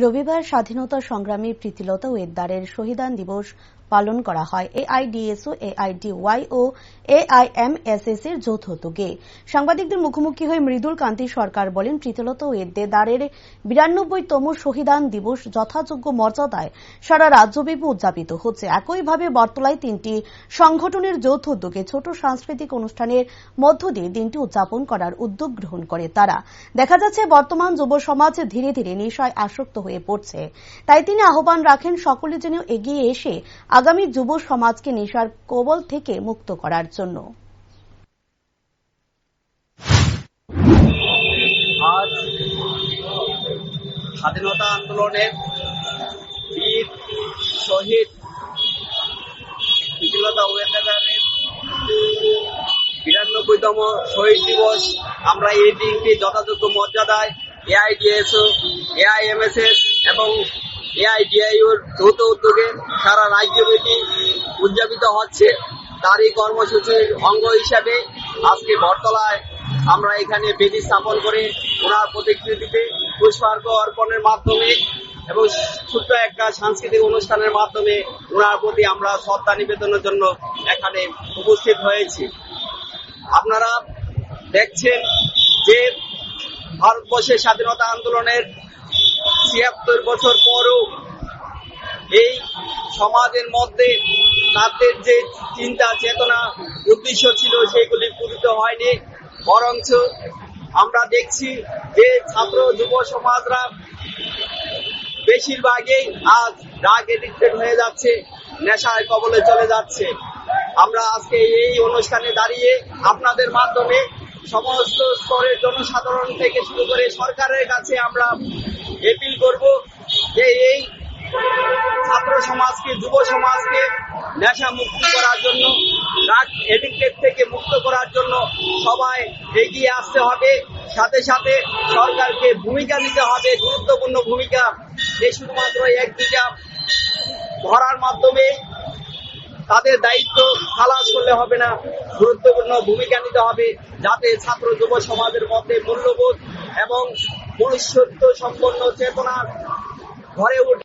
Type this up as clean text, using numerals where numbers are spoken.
রবিবার স্বাধীনতা সংগ্রামী প্রীতিলতা ওয়েদ্দারের শহীদান দিবস পালন করা হয় এআইডিএসও, এআইডিওয়াই ও এআইএমএসএস এর যৌথ উদ্যোগে। সাংবাদিকদের মুখোমুখি হয়ে মৃদুল কান্তি সরকার বলেন, প্রীতিলতা ওয়েদ্দারের 92তম শহীদান দিবস যথাযোগ্য মর্যাদায় সারা রাজ্যব্যাপী উদযাপিত হচ্ছে। একইভাবে বটতলায় 3টি সংগঠনের যৌথ উদ্যোগে ছোট সাংস্কৃতিক অনুষ্ঠানের মধ্য দিয়ে দিনটি উদযাপন করার উদ্যোগ গ্রহণ করে তারা। দেখা যাচ্ছে বর্তমান যুব সমাজ ধীরে ধীরে নেশায় আসক্ত হয়ে পড়ছে, তাই তিনি আহ্বান রাখেন সকলে যেন এগিয়ে এসে আগামী যুব সমাজকে নেশার কবল থেকে মুক্ত করার জন্য। আজ স্বাধীনতা আন্দোলনের বীর শহীদ প্রীতিলতা ওয়েদ্দারের 92তম শহীদ দিবস। আমরা এই দিনটি যথাযোগ্য মর্যাদায় এআইডিএসও, এআইএমএসএস এবং এআইডিআইওর যৌথ উদ্যোগে সারা রাজ্যব্যাপী উদযাপিত হচ্ছে। তারই কর্মসূচির অঙ্গ হিসাবে আজকে বটতলায় আমরা এখানে বেদি স্থাপন করে ওনার প্রতিকৃতিতে পুষ্পার্ঘ্য অর্পণের মাধ্যমে এবং ছোট্ট একটা সাংস্কৃতিক অনুষ্ঠানের মাধ্যমে ওনার প্রতি আমরা শ্রদ্ধা নিবেদনের জন্য এখানে উপস্থিত হয়েছি। আপনারা দেখছেন যে ভারতবর্ষের স্বাধীনতা আন্দোলনের ৭৬ বছর পরও এই সমাজের মধ্যে তাদের যে চিন্তা চেতনা উদ্দেশ্য ছিল সেগুলি পূরিত হয়নি, বরঞ্চ আমরা দেখছি যে ছাত্র যুব সমাজরা বেশিরভাগই আজ ড্রাগ এডিক্টেড হয়ে যাচ্ছে, নেশায় কবলে চলে যাচ্ছে। আমরা আজকে এই অনুষ্ঠানে দাঁড়িয়ে আপনাদের মাধ্যমে সমস্ত স্তরের জনসাধারণ থেকে শুরু করে সরকারের কাছে আমরা এপিল করব যে এই ছাত্র সমাজকে, যুব সমাজকে নেশা মুক্ত করার জন্য, ড্রাগ এডিক্টেড থেকে মুক্ত করার জন্য সবাই এগিয়ে আসতে হবে। সাথে সাথে সরকারকে ভূমিকা নিতে হবে, গুরুত্বপূর্ণ ভূমিকা। এই শুধুমাত্র এক দুইটা ধরার মাধ্যমে তাদের দায়িত্ব খালাস করলে হবে না, গুরুত্বপূর্ণ ভূমিকা নিতে হবে যাতে ছাত্র যুব সমাজের মধ্যে মূল্যবোধ এবং মনুষ্যত্ব সম্পন্ন চেতনা গড়ে ওঠে।